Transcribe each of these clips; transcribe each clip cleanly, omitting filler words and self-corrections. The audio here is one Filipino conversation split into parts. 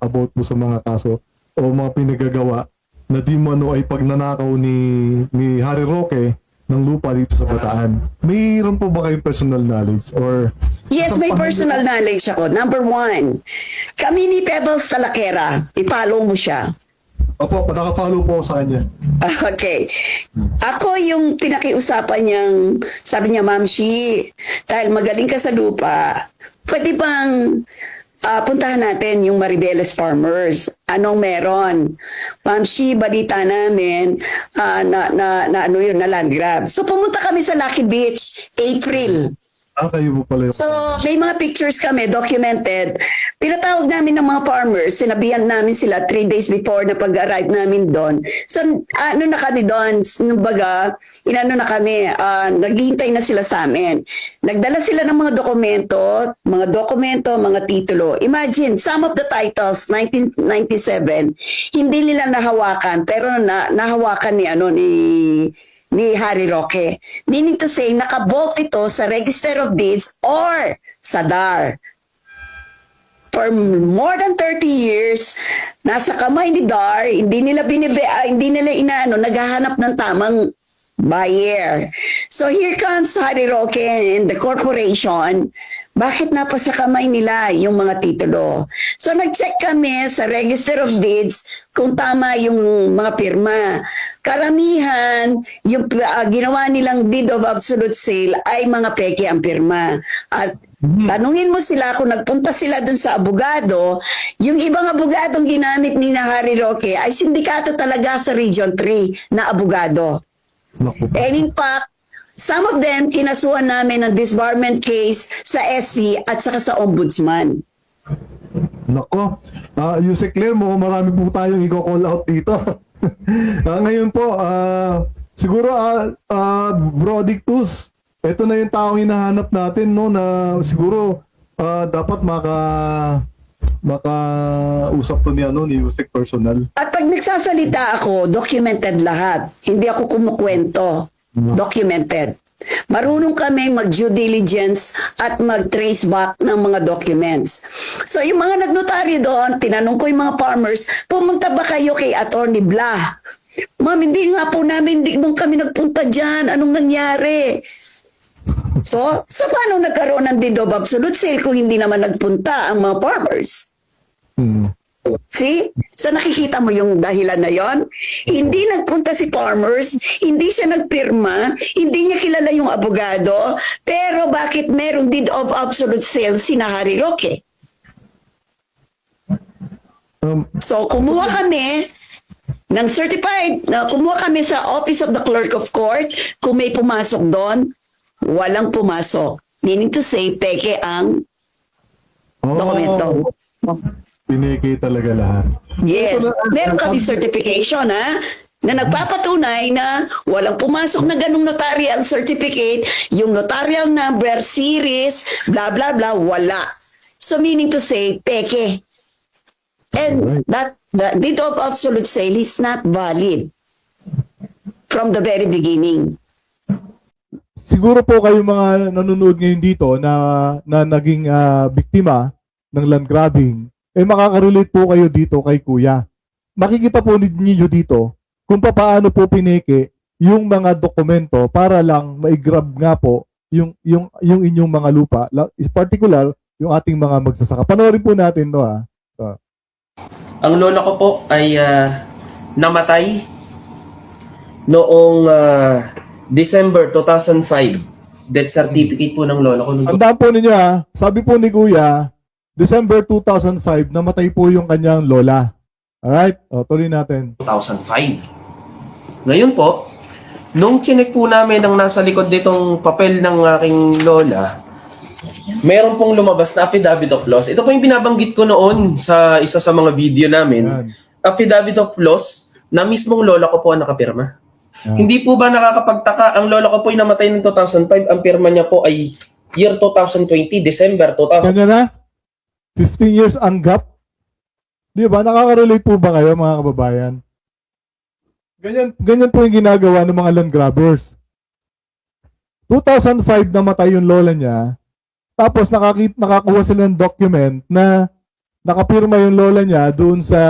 about po sa mga kaso o mga pinagagawa na di mano ay pagnanakaw ni Harry Roque ng lupa dito sa Bataan. Mayroon po ba kayong personal knowledge or Yes, may personal knowledge ako. Number one, kami ni Pebbles Talakera, i-follow mo siya. Opo, nakapollow po ako sa kanya. Okay. Ako yung pinakiusapan niyang, sabi niya, Ma'am Shi, dahil magaling ka sa lupa, pwede bang puntahan natin yung Maribeles Farmers? Anong meron? Ma'am Shi, balita namin na ano yun, na land grab. So pumunta kami sa Lucky Beach, April. Kayo po pala. So, may mga pictures kami, documented. Pinatawag namin ng mga farmers, sinabihan namin sila 3 days before na pag-arrive namin doon. So, ano na kami doon, numbaga, inano na kami, naghihintay na sila sa amin. Nagdala sila ng mga dokumento, mga titulo. Imagine, some of the titles, 1997, hindi nila nahawakan, pero nahawakan ni Harry Roque. Meaning to say, nakabolt ito sa Register of Deeds or sa DAR. For more than 30 years, nasa kamay ni DAR, hindi nila naghahanap ng tamang buyer. So here comes Harry Roque and the corporation. Bakit napasa kamay nila yung mga titulo? So nag-check kami sa Register of Deeds kung tama yung mga pirma. Karamihan, yung ginawa nilang deed of absolute sale ay mga peke ang pirma. At tanungin mo sila kung nagpunta sila dun sa abogado, yung ibang abogadong ginamit ni Harry Roque ay sindikato talaga sa Region 3 na abogado. And in fact, some of them kinasuhan namin ng disbarment case sa SC at saka sa Ombudsman. Nako, Yusek Claire, marami po tayong i-call out dito. Ngayon po, siguro Bro Dictus, ito na yung taong hinahanap natin, no, na siguro dapat makausap to ni Yusek personal. At pag nagsasalita ako, documented lahat. Hindi ako kumukwento. Documented. Marunong kami mag-due diligence at mag-trace back ng mga documents. So yung mga nagnotaryo doon, tinanong ko yung mga farmers, pumunta ba kayo kay Attorney Blah? Ma'am, hindi nga po namin, hindi mo kami nagpunta dyan. Anong nangyari? So paano nagkaroon ng deed of absolute sale kung hindi naman nagpunta ang mga farmers? See? So nakikita mo yung dahilan na yon. Hindi nagpunta si farmers, hindi siya nagpirma, hindi niya kilala yung abogado, pero bakit merong deed of absolute sale si Harry Roque? So kumuha kami ng certified, kumuha kami sa Office of the Clerk of Court, kung may pumasok doon, walang pumasok. Meaning to say, peke ang dokumento. Piniki talaga lahat. Yes. Meron kami certification, na nagpapatunay na walang pumasok na ganung notarial certificate, yung notarial number, series, blah, blah, blah, wala. So meaning to say, peke. And that the deed of absolute sale is not valid from the very beginning. Siguro po kayo mga nanonood ngayon dito na naging biktima ng land grabbing, makaka-relate po kayo dito kay Kuya. Makikita po ninyo dito kung paano po pineke yung mga dokumento para lang ma-grab nga po yung inyong mga lupa, in particular yung ating mga magsasaka. Panoorin po natin to . Ang lola ko po ay namatay noong December 2005. Death certificate po ng lola ko. Tandaan po ninyo sabi po ni Kuya, December 2005, namatay po yung kanyang lola. Alright? Tuloy natin. 2005. Ngayon po, nung chinek po namin ang nasa likod nitong papel ng aking lola, meron pong lumabas na affidavit of loss. Ito po yung binabanggit ko noon sa isa sa mga video namin. Yan. Affidavit of loss na mismong lola ko po ang nakapirma. Yan. Hindi po ba nakakapagtaka? Ang lola ko po ay namatay noong 2005. Ang pirma niya po ay year 2020, December 2000. Kanya na? 15 years ang gap? Di ba? Nakaka-relate po ba kayo mga kababayan? Ganyan po yung ginagawa ng mga land grabbers. 2005 namatay yung lola niya, tapos nakakuha sila ng document na nakapirma yung lola niya doon sa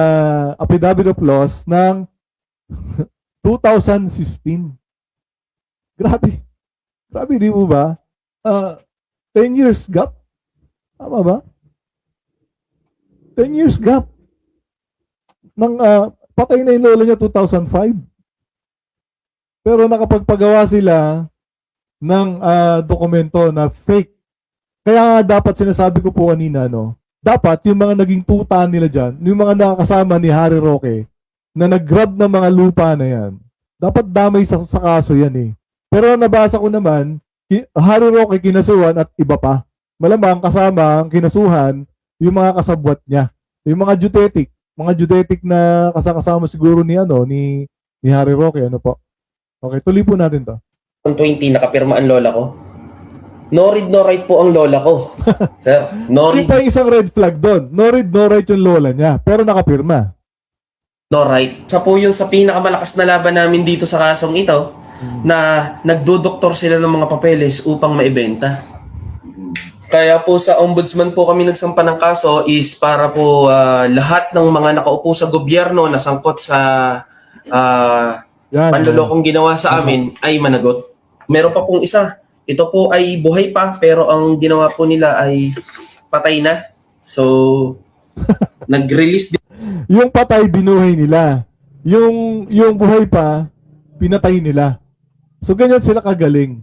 affidavit of loss ng 2015. Grabe. Grabe, di mo ba? 10 years gap. Tama ba? 10 years gap. Nang patay na yung lola niya 2005. Pero nakapagpagawa sila ng dokumento na fake. Kaya nga dapat sinasabi ko po kanina, no, dapat yung mga naging tuta nila dyan, yung mga nakakasama ni Harry Roque, na nag-grab ng mga lupa na yan, dapat damay sa kaso yan eh. Pero nabasa ko naman, Harry Roque kinasuhan at iba pa. Malamang kasama ang kinasuhan yung mga kasabwat niya. Yung mga judetic na kasama siguro ni ni Harry Roque, ano po. Okay, tuloy po natin to. 20 nakapirma ang lola ko. No read, no write po ang lola ko. Sir, no Yung read, pa yung isang red flag doon. No read, no write yung lola niya. Pero nakapirma. no write. Sa po yung sa pinakamalakas na laban namin dito sa kasong ito, na nagdodoktor sila ng mga papeles upang maibenta. Kaya po sa ombudsman po kami nagsampa ng kaso is para po lahat ng mga nakaupo sa gobyerno na sangkot sa Yan. panlolokong ginawa sa amin ay managot. Meron pa pong isa. Ito po ay buhay pa pero ang ginawa po nila ay patay na. So, nag-release din. Yung patay, binuhay nila. Yung buhay pa, pinatay nila. So, ganyan sila kagaling.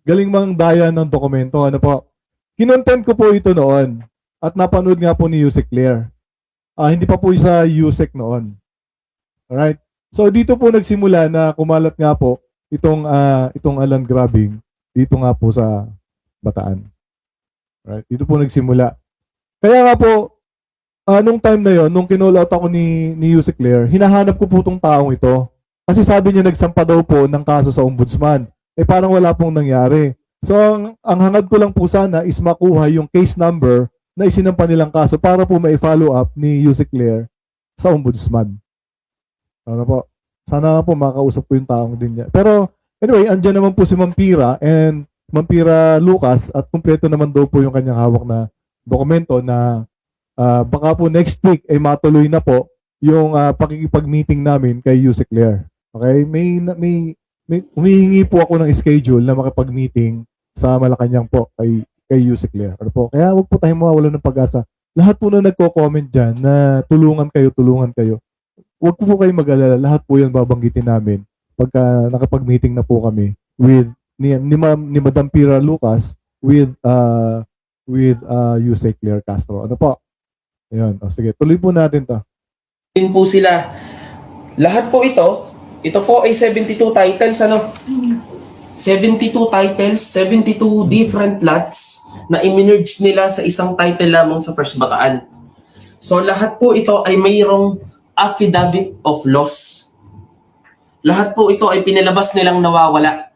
Galing mang daya ng dokumento. Ano po? Kinontent ko po ito noon. At napanood nga po ni Yusek Claire. Hindi pa po sa Yusek noon. Alright? So, dito po nagsimula na kumalat nga po itong land grabbing dito nga po sa Bataan. Alright? Dito po nagsimula. Kaya nga po, nung time na yon, nung kinall out ako ni Yusek Claire, hinahanap ko po itong taong ito. Kasi sabi niya nagsampa daw po ng kaso sa ombudsman. Parang wala pong nangyari. So, ang hangad ko lang po sana is makuha yung case number na isinampa nilang kaso para po ma-follow up ni Yusek Claire sa ombudsman. Ano po? Sana po makausap ko yung taong din niya. Pero, anyway, andyan naman po si Mampira and Mampira Lucas at kumpleto naman daw po yung kanyang hawak na dokumento na baka po next week ay matuloy na po yung pakikipag-meeting namin kay Yusek Claire. Okay? May humihingi po ako ng schedule na makipag-meeting sa Malacanang po kay Yusek Claire. Ano po? Kaya wag po tayong mawawalan ng pag-asa. Lahat po na nagko-comment dyan na tulungan kayo. Wag po kayong mag-alala. Lahat po yan babanggitin namin pagka nakapag-meeting na po kami with ni Madam Pira Lucas with Yusek Claire Castro. Ano po? Ayun. Sige, tuloy po natin to. Din po sila. Lahat po ito po ay 72 titles, 72 titles, 72 different lots na i-merge nila sa isang title lamang sa First Bataan. So lahat po ito ay mayroong affidavit of loss. Lahat po ito ay pinalabas nilang nawawala.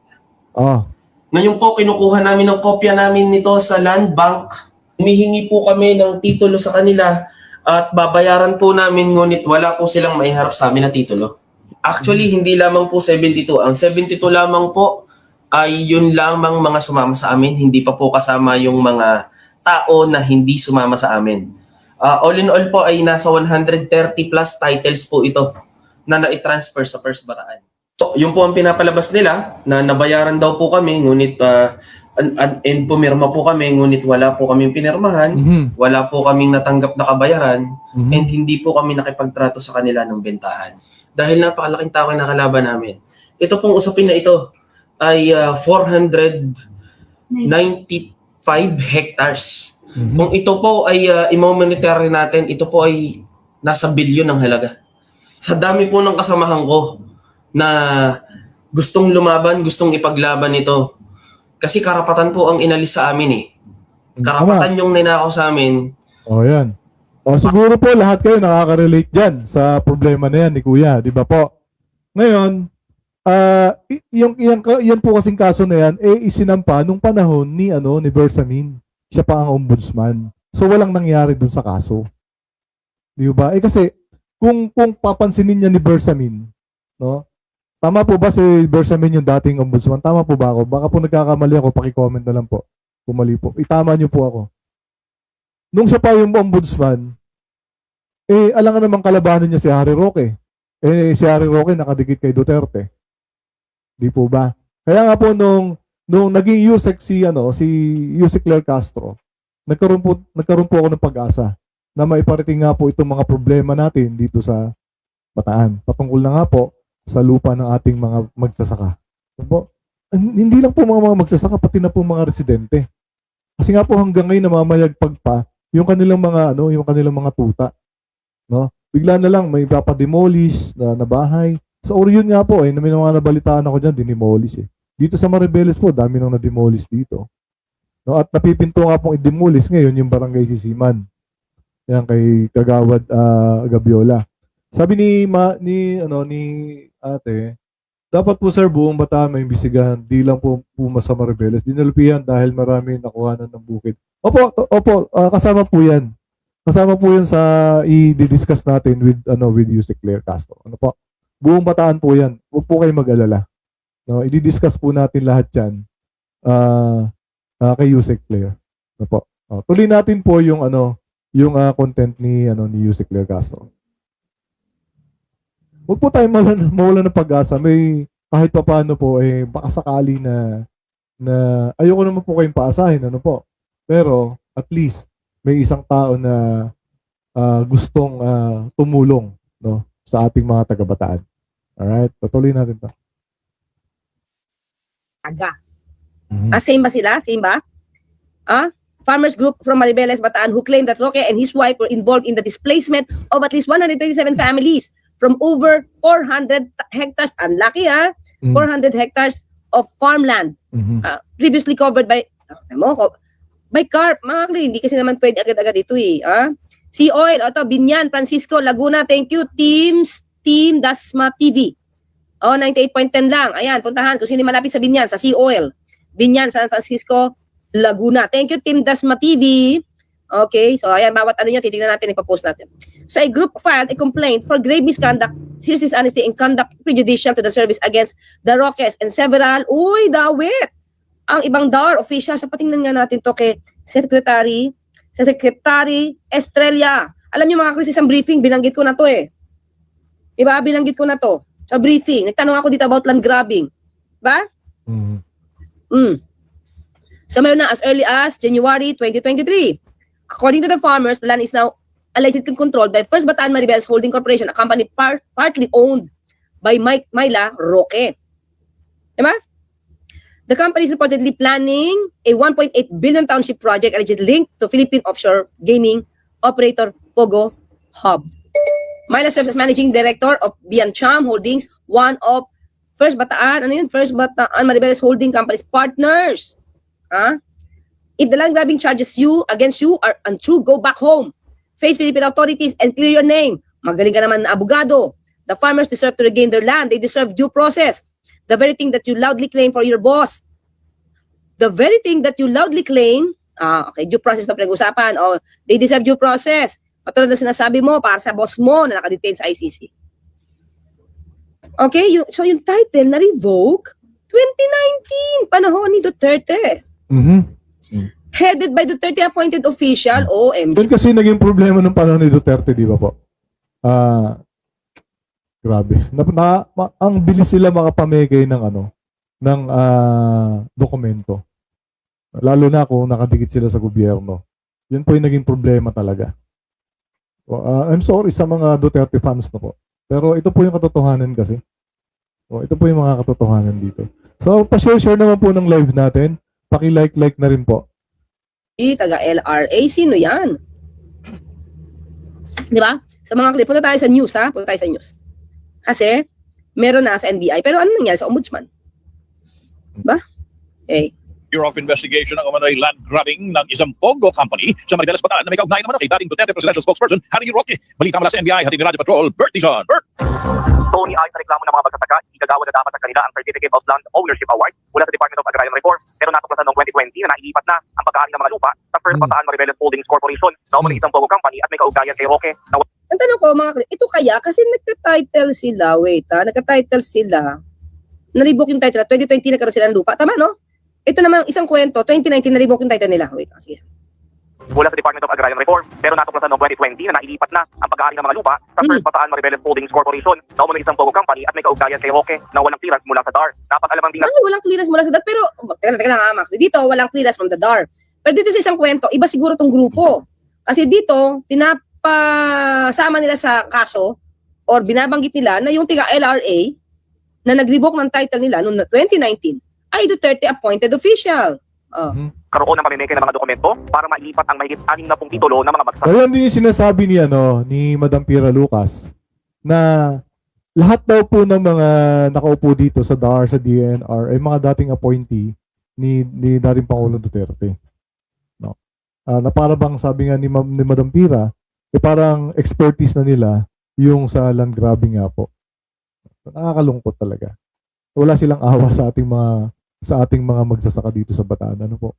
Ngayon po, kinukuha namin ng kopya namin nito sa Land Bank. Humihingi po kami ng titulo sa kanila at babayaran po namin ngunit wala po silang maiharap sa amin na titulo. Actually, hindi lamang po 72. Ang 72 lamang po ay yun lamang mga sumama sa amin. Hindi pa po kasama yung mga tao na hindi sumama sa amin. All in all po ay nasa 130 plus titles po ito na na-transfer sa First Bataan. So, yun po ang pinapalabas nila na nabayaran daw po kami ngunit and pumirma po kami ngunit wala po kaming pinirmahan, wala po kaming natanggap na kabayaran and hindi po kami nakipagtrato sa kanila ng bentahan. Dahil napakalaking tao na kalaban namin. Ito pong usapin na ito ay 495 hectares. Kung ito po ay i-monetary natin, ito po ay nasa bilyon ng halaga. Sa dami po ng kasamahan ko na gustong lumaban, gustong ipaglaban ito. Kasi karapatan po ang inalis sa amin eh. Karapatan yung ninakaw sa amin. Yan. Siguro po lahat kayo nakaka-relate dyan sa problema na yan ni Kuya, di ba po? Ngayon, yan po kasing kaso na yan, isinampa nung panahon ni Bersamin. Siya pa ang ombudsman. So walang nangyari dun sa kaso. Di ba? Kasi kung papansinin niya ni Bersamin, no? Tama po ba si Bersamin yung dating ombudsman? Tama po ba ako? Baka po nagkakamali ako, paki-comment na lang po. Kung mali po. Itama niyo po ako. Nung siya pa yung ombudsman, Eh, alam nga naman kalabanan niya si Harry Roque. Eh, si Harry Roque nakadikit kay Duterte. Di po ba? Kaya nga po nung naging USEC si USEC Claire Castro, nagkaroon po ako ng pag-asa na maiparating nga po itong mga problema natin dito sa Bataan. Patungkol na nga po sa lupa ng ating mga magsasaka. Po, hindi lang po mga magsasaka, pati na po mga residente. Kasi nga po hanggang ngayon namamayagpag pa yung kanilang mga tuta, no? Bigla na lang may papademolish na bahay. Sa Orion nga po may mga nabalitaan ako diyan, dinimolish eh. Dito sa Maribeles po, dami nang na-demolish dito. No, at napipinto nga pong i-demolish ngayon yung barangay Sisiman. Yan kay Kagawad Gabiola. Sabi ni ate, dapat po sir buong Bataan may imbestigahan, di lang po sa Maribeles. Dinalupihan dahil marami nakuhanan ng bukid. Opo, kasama po yan. Kasama po yan sa i-discuss natin with Yusek Claire Castro. Ano po? Buong Bataan po yan. Huwag po kayong mag-alala. No, i-discuss po natin lahat yan kay Yusek Claire. Ano po? Tuloy natin po yung content ni Yusek Claire Castro. Huwag po tayo mawala ng pag-asa. May kahit pa paano po baka sakali na ayoko naman po kayong paasahin, ano po. Pero at least may isang tao na gustong tumulong, no, sa ating mga taga-Bataan. Alright, patuloy natin 'to. Aga. Same ba sila? Same ba? Farmers group from Maribeles, Bataan who claimed that Roque and his wife were involved in the displacement of at least 127 families from over 400 hectares. Unlucky 400 hectares of farmland previously covered by CARP. Mga kli, hindi kasi naman pwede agad-agad ito Sea Oil, Binyan, Francisco, Laguna. Thank you, Team Dasma TV. 98.10 lang. Ayan, puntahan kung sino malapit sa Binyan, sa Sea Oil. Binyan, San Francisco, Laguna. Thank you, Team Dasma TV. Okay, so ayan, bawat ano nyo, titignan natin, ipapost natin. So a group filed a complaint for grave misconduct, serious dishonesty, and conduct prejudicial to the service against the Roques and several, dawit! Ang ibang DAR official, sa patingnan nga natin to kay Secretary Estrella. Alam niyo mga krisis, ang briefing, binanggit ko na to Diba? Binanggit ko na to sa briefing. Nagtanong ako dito about land grabbing. Diba? So meron na as early as January 2023. According to the farmers, the land is now allegedly controlled by First Bataan Maribeles Holding Corporation, a company partly owned by Myla Roque. Diba? The company is reportedly planning a 1.8 billion township project allegedly linked to Philippine offshore gaming operator Pogo Hub. Myla serves as managing director of Biancham Holdings, one of First Bataan Maribeles Holding Company's partners. If the land grabbing charges against you are untrue, go back home. Face Philippine authorities and clear your name. Magaling ka naman na abogado. The farmers deserve to regain their land. They deserve due process. The very thing that you loudly claim for your boss. The very thing that you loudly claim, due process na pinag-usapan. They deserve due process. Patulad na sinasabi mo para sa boss mo na nakadetain sa ICC. Okay, so yung title na revoke 2019, panahon ni Duterte. Headed by Duterte appointed official, OMG. Yun kasi naging problema ng panahon ni Duterte, di ba po? Grabe. Ang bilis sila makapamigay ng dokumento. Lalo na kung nakadikit sila sa gobyerno. Yun po yung naging problema talaga. I'm sorry sa mga Duterte fans na po. Pero ito po yung katotohanan kasi. Ito po yung mga katotohanan dito. So, pa-share naman po ng live natin. Paki-like na rin po. Taga LRA, sino yan? Di ba? Sa mga clip, punta tayo sa news Punta tayo sa news. Kasi, meron na sa NBI. Pero ano nangyari sa ombudsman? Diba? Bureau of Investigation ng umano'y land grabbing ng isang Pogo company sa Maribeles, Bataan na may kaugnay naman kay dating Duterte Presidential Spokesperson Harry Roque. Balita mula sa NBI, hatid ni Radyo Patrol, Bert Dizon. Bert! Tony, ayon sa reklamo ng mga magsasaka, igagawa na dapat sa kanila ang Certificate of Land Ownership Award mula sa Department of Agrarian Reform. Pero natuklasan noong 2020 na nailipat na ang pagkaari ng mga lupa sa First Bataan Maribeles Holdings Corporation na umano'y isang Pogo company at may kaugnayan kay Roque. Ang tanong ko, ito kaya, kasi nagka-title sila, nagka-title sila, na-revoke yung title, 2020 nagkaroon sila ng lupa. Tama, no? Ito naman isang kwento, 2019 na-revoke yung title nila. Sige. mula sa Department of Agrarian Reform, pero natuklasan noong 2020 na nailipat na ang pag-aari ng mga lupa sa First Bataan Maribeles Holdings Corporation na umunoy isang Pogo Company at may kaugnayan kay Roque na walang clearance mula sa DAR. Dapat alamang din na Ay, walang clearance mula sa DAR. Pero, teka lang, Max. Dito, walang clearance from the DAR. Pero dito sa isang kwento, iba siguro tong grupo. Kasi dito, pinapasama nila sa kaso or binabanggit nila na yung tiga-LRA na nag-revoke ng title nila noong 2019 ay Duterte appointed official. karoon ng pamimigay ng mga dokumento para mailipat ang mahigit 60 titulo ng mga bagsak. Ayan din yung sinasabi ni, ni Madam Pira Lucas na lahat daw po ng mga nakaupo dito sa DAR, sa DNR ay mga dating appointee ni dating Pangulong Duterte. No? Na para bang sabi nga ni Madam Pira, parang expertise na nila yung sa land grabbing nga po. Nakakalungkot talaga. Wala silang awa sa ating mga magsasaka dito sa Bataan. Ano po?